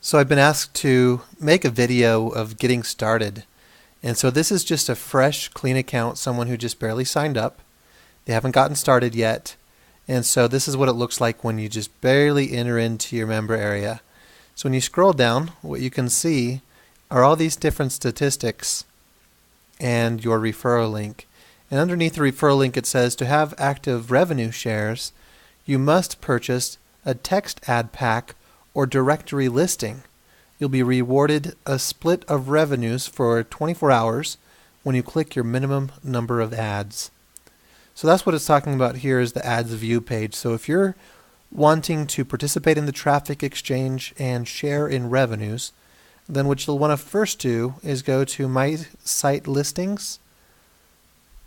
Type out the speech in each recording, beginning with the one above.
So I've been asked to make a video of getting started. And so this is just a fresh, clean account, someone who just barely signed up. They haven't gotten started yet. And so this is what it looks like when you just barely enter into your member area. So when you scroll down, what you can see are all these different statistics and your referral link. And underneath the referral link it says to have active revenue shares, you must purchase a text ad pack or directory listing. You'll be rewarded a split of revenues for 24 hours when you click your minimum number of ads. So that's what it's talking about here is the ads view page. So if you're wanting to participate in the traffic exchange and share in revenues, then what you'll want to first do is go to My Site Listings,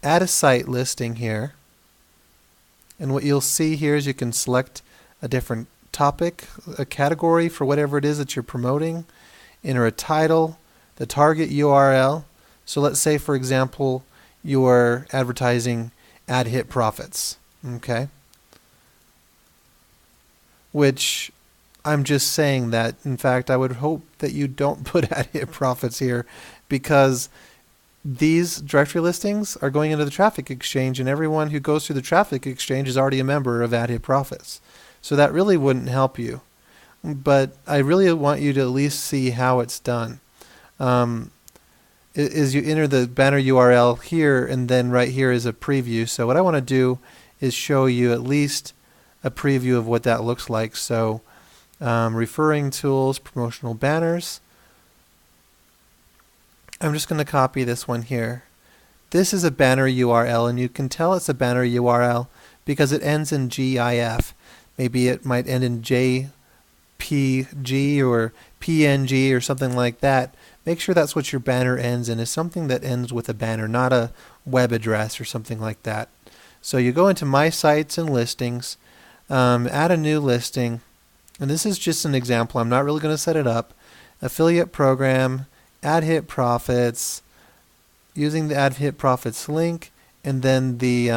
add a site listing here, and what you'll see here is you can select a different topic, a category for whatever it is that you're promoting, enter a title, the target URL. So let's say, for example, you're advertising AdHitProfits, okay? Which I'm just saying that, in fact, I would hope that you don't put AdHitProfits here because these directory listings are going into the traffic exchange and everyone who goes through the traffic exchange is already a member of AdHitProfits. So that really wouldn't help you. But I really want you to at least see how it's done. Is you enter the banner URL here, and then right here is a preview. So what I want to do is show you at least a preview of what that looks like. So referring tools, promotional banners. I'm just going to copy this one here. This is a banner URL, and you can tell it's a banner URL because it ends in GIF. Maybe it might end in JPG or PNG or something like that. Make sure that's what your banner ends in, is something that ends with a banner, not a web address or something like that. So you go into My Sites and Listings, add a new listing, and this is just an example. I'm not really going to set it up. Affiliate program, AdHitProfits, using the AdHitProfits link, and then the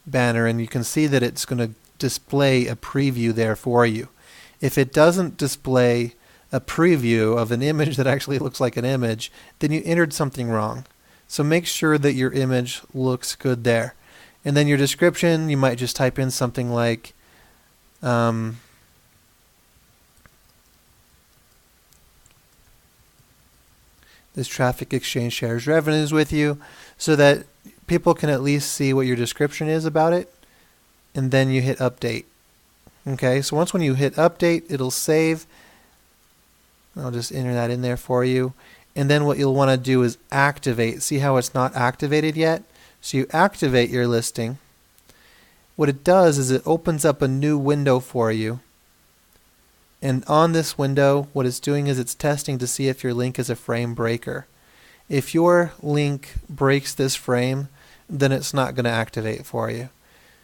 banner, and you can see that it's going to display a preview there for you. If it doesn't display a preview of an image that actually looks like an image, then you entered something wrong. So make sure that your image looks good there. And then your description, you might just type in something like this traffic exchange shares revenues with you, so that people can at least see what your description is about it, and then you hit update. Okay, so once when you hit update, it'll save. I'll just enter that in there for you. And then what you'll want to do is activate. See how it's not activated yet? So you activate your listing. What it does is it opens up a new window for you. And on this window, what it's doing is it's testing to see if your link is a frame breaker. If your link breaks this frame, then it's not going to activate for you,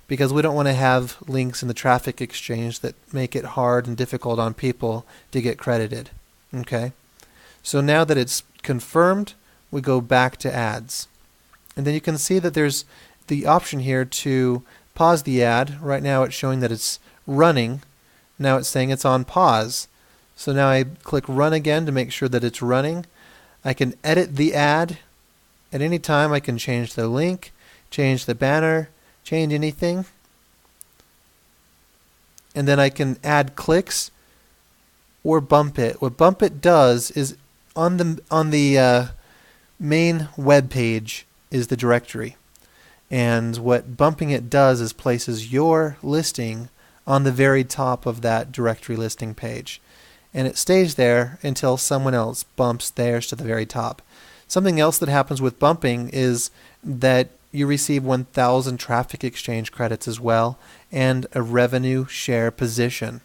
because we don't want to have links in the traffic exchange that make it hard and difficult on people to get credited. Okay? So now that it's confirmed, we go back to ads. And then you can see that there's the option here to pause the ad. Right now it's showing that it's running. Now it's saying it's on pause. So now I click run again to make sure that it's running. I can edit the ad. At any time I can change the link, change the banner, change anything. And then I can add clicks or bump it. What bump it does is on the main web page is the directory. And what bumping it does is places your listing on the very top of that directory listing page. And it stays there until someone else bumps theirs to the very top. Something else that happens with bumping is that you receive 1,000 traffic exchange credits as well, and a revenue share position.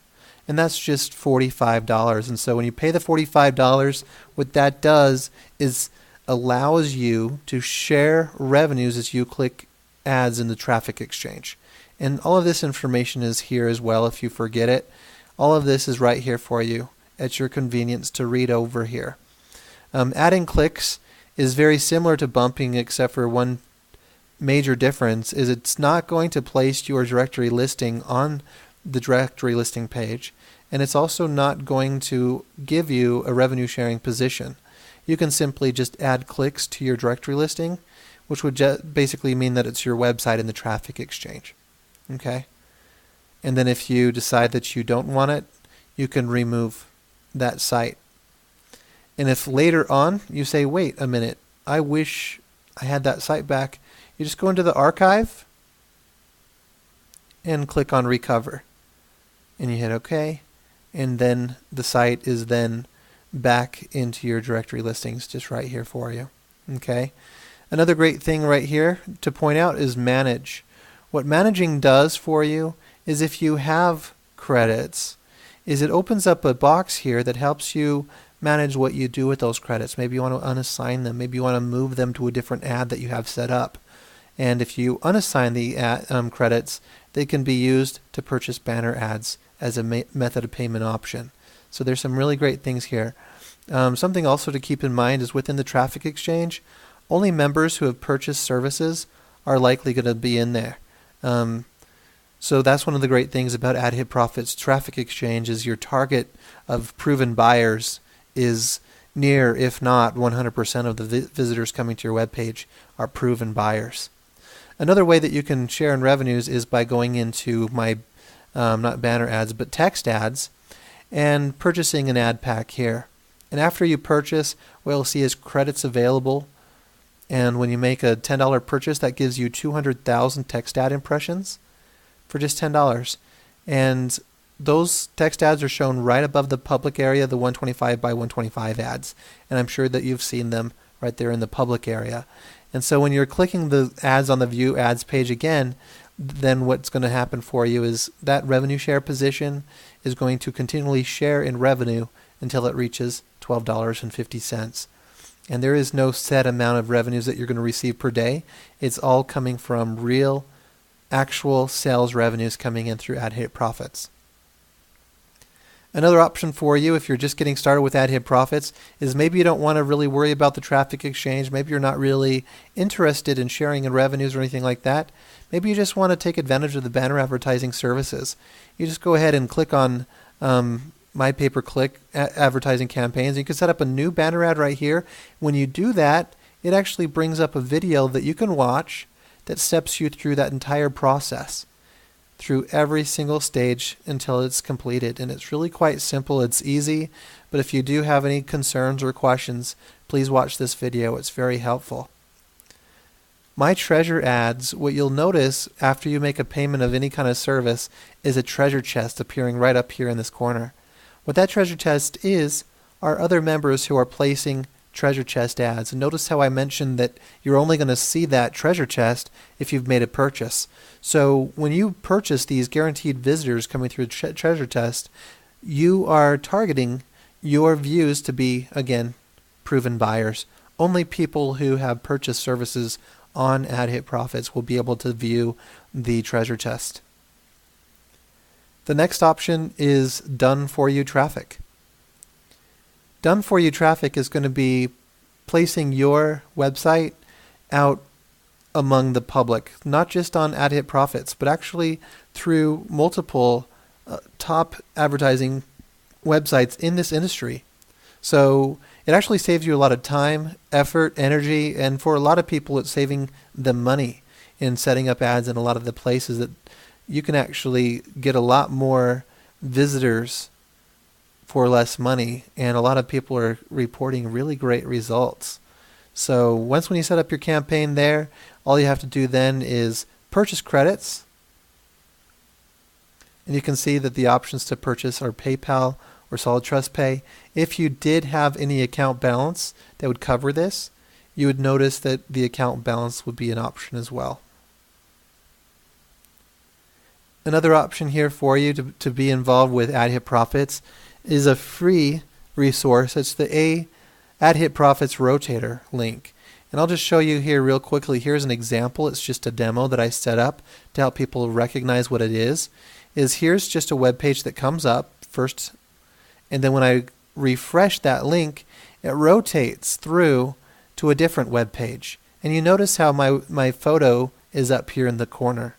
And that's just $45. And so when you pay the $45, what that does is allows you to share revenues as you click ads in the traffic exchange. And all of this information is here as well if you forget it. All of this is right here for you at your convenience to read over here. Adding clicks is very similar to bumping, except for one major difference is it's not going to place your directory listing on the directory listing page, and it's also not going to give you a revenue sharing position. You can simply just add clicks to your directory listing, which would basically mean that it's your website in the traffic exchange. Okay? And then if you decide that you don't want it, you can remove that site. And if later on you say, wait a minute, I wish I had that site back, you just go into the archive and click on recover. And you hit OK. And then the site is then back into your directory listings just right here for you. Okay. Another great thing right here to point out is manage. What managing does for you is if you have credits, is it opens up a box here that helps you manage what you do with those credits. Maybe you want to unassign them. Maybe you want to move them to a different ad that you have set up. And if you unassign the credits, they can be used to purchase banner ads as a method of payment option. So there's some really great things here. Something also to keep in mind is within the traffic exchange, only members who have purchased services are likely going to be in there. So that's one of the great things about AdHitProfits Traffic Exchange is your target of proven buyers is near, if not 100% of the visitors coming to your webpage are proven buyers. Another way that you can share in revenues is by going into my, not banner ads, but text ads and purchasing an ad pack here. And after you purchase, what you'll see is credits available. And when you make a $10 purchase, that gives you 200,000 text ad impressions for just $10. And those text ads are shown right above the public area, the 125 by 125 ads. And I'm sure that you've seen them right there in the public area. And so when you're clicking the ads on the View Ads page again, then what's going to happen for you is that revenue share position is going to continually share in revenue until it reaches $12.50. And there is no set amount of revenues that you're going to receive per day. It's all coming from real, actual sales revenues coming in through AdHitProfits. Another option for you if you're just getting started with AdHitProfits is maybe you don't want to really worry about the traffic exchange. Maybe you're not really interested in sharing in revenues or anything like that. Maybe you just want to take advantage of the banner advertising services. You just go ahead and click on My Pay-Per-Click advertising campaigns. You can set up a new banner ad right here. When you do that, it actually brings up a video that you can watch that steps you through that entire process, through every single stage until it's completed. And it's really quite simple. It's easy. But if you do have any concerns or questions, please watch this video. It's very helpful. My treasure ads, what you'll notice after you make a payment of any kind of service is a treasure chest appearing right up here in this corner. What that treasure chest is are other members who are placing treasure chest ads. And notice how I mentioned that you're only going to see that treasure chest if you've made a purchase. So when you purchase these guaranteed visitors coming through the treasure chest, you are targeting your views to be, again, proven buyers. Only people who have purchased services on AdHitProfits will be able to view the treasure chest. The next option is done for you traffic. Done for you traffic is going to be placing your website out among the public, not just on AdHitProfits, but actually through multiple top advertising websites in this industry. So it actually saves you a lot of time, effort, energy, and for a lot of people it's saving them money in setting up ads in a lot of the places that you can actually get a lot more visitors for less money, and a lot of people are reporting really great results. So once when you set up your campaign there, all you have to do then is purchase credits, and you can see that the options to purchase are PayPal or Solid Trust Pay. If you did have any account balance that would cover this, you would notice that the account balance would be an option as well. Another option here for you to be involved with AdHitProfits is a free resource. It's the AdHitProfits Rotator link. And I'll just show you here real quickly. Here's an example. It's just a demo that I set up to help people recognize what it is. Here's just a web page that comes up first, and then when I refresh that link, it rotates through to a different web page. And you notice how my photo is up here in the corner.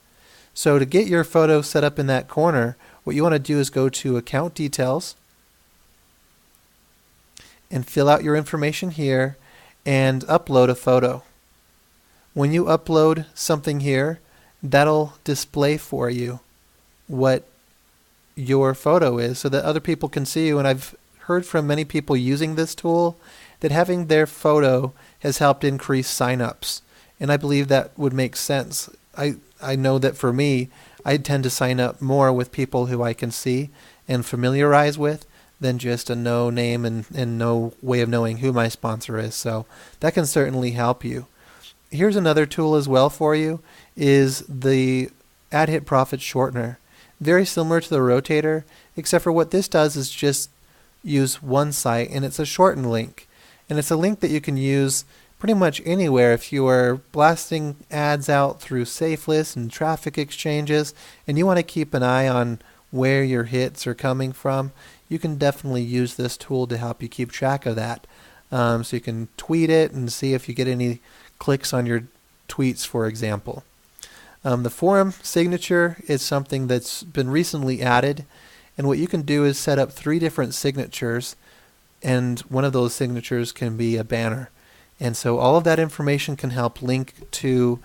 So to get your photo set up in that corner, what you want to do is go to Account Details and fill out your information here and upload a photo. When you upload something here, that'll display for you what your photo is so that other people can see you. And I've heard from many people using this tool that having their photo has helped increase signups. And I believe that would make sense. I know that for me, I tend to sign up more with people who I can see and familiarize with than just a no name and no way of knowing who my sponsor is. So that can certainly help you. Here's another tool as well for you, is the AdHitProfits shortener. Very similar to the rotator, except for what this does is just use one site, and it's a shortened link. And it's a link that you can use pretty much anywhere. If you are blasting ads out through safe lists and traffic exchanges, and you want to keep an eye on where your hits are coming from, you can definitely use this tool to help you keep track of that. So you can tweet it and see if you get any clicks on your tweets, for example. The forum signature is something that's been recently added, and what you can do is set up 3 different signatures, and one of those signatures can be a banner. And so all of that information can help link to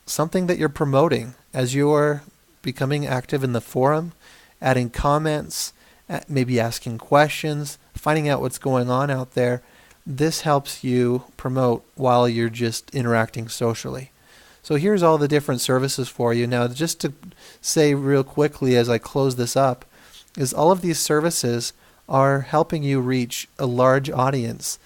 something that you're promoting as you're becoming active in the forum, adding comments, maybe asking questions, finding out what's going on out there. This helps you promote while you're just interacting socially. So here's all the different services for you. Now, just to say real quickly as I close this up, is all of these services are helping you reach a large audience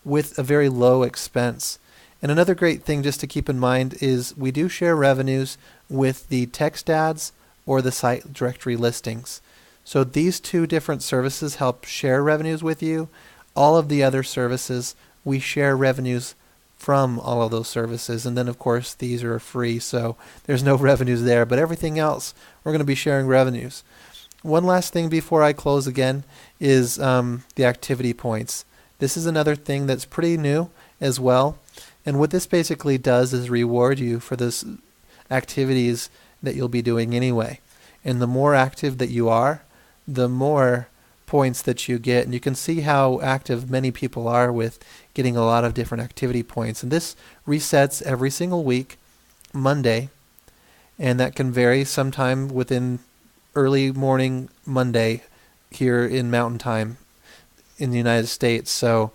with a very low expense. And another great thing just to keep in mind is we do share revenues with the text ads or the site directory listings. So these 2 different services help share revenues with you. All of the other services, we share revenues from all of those services. And then, of course, these are free, so there's no revenues there. But everything else, we're going to be sharing revenues. One last thing before I close again is the activity points. This is another thing that's pretty new as well. And what this basically does is reward you for this activities that you'll be doing anyway. And the more active that you are, the more points that you get. And you can see how active many people are with getting a lot of different activity points. And this resets every single week, Monday, and that can vary sometime within early morning Monday here in Mountain Time in the United States. So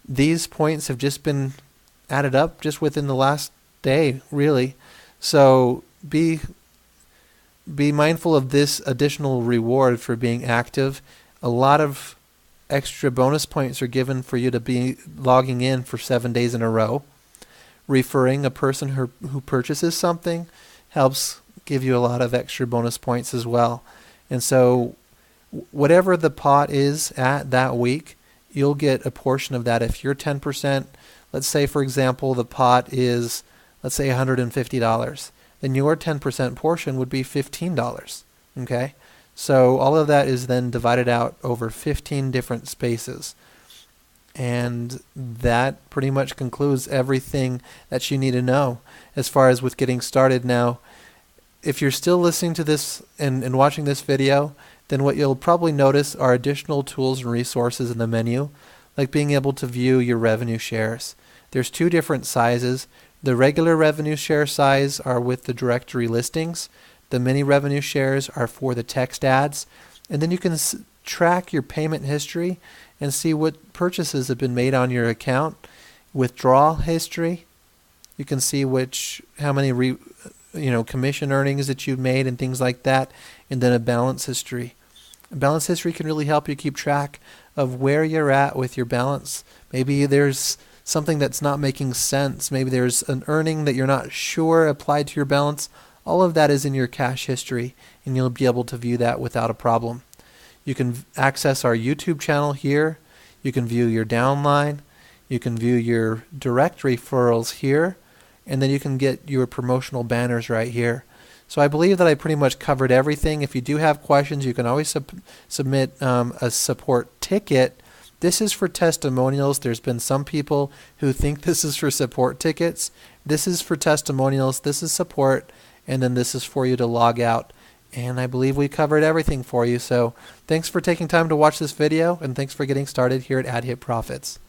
these points have just been added up just within the last day, really. So be mindful of this additional reward for being active. A lot of extra bonus points are given for you to be logging in for 7 days in a row. Referring a person who purchases something helps give you a lot of extra bonus points as well. And so whatever the pot is at that week, you'll get a portion of that. If you're 10%, let's say, for example, the pot is, let's say, $150, then your 10% portion would be $15. Okay? So all of that is then divided out over 15 different spaces. And that pretty much concludes everything that you need to know as far as with getting started. Now, if you're still listening to this and watching this video, then what you'll probably notice are additional tools and resources in the menu, like being able to view your revenue shares. There's 2 different sizes. The regular revenue share size are with the directory listings. The mini revenue shares are for the text ads. And then you can track your payment history and see what purchases have been made on your account. Withdrawal history, you can see how many commission earnings that you've made and things like that, and then a balance history. A balance history can really help you keep track of where you're at with your balance. Maybe there's something that's not making sense. Maybe there's an earning that you're not sure applied to your balance. All of that is in your cash history, and you'll be able to view that without a problem. You can access our YouTube channel here. You can view your downline. You can view your direct referrals here. And then you can get your promotional banners right here. So I believe that I pretty much covered everything. If you do have questions, you can always submit a support ticket. This is for testimonials. There's been some people who think this is for support tickets. This is for testimonials. This is support. And then this is for you to log out And I believe we covered everything for you. So thanks for taking time to watch this video, and thanks for getting started here at AdHitProfits.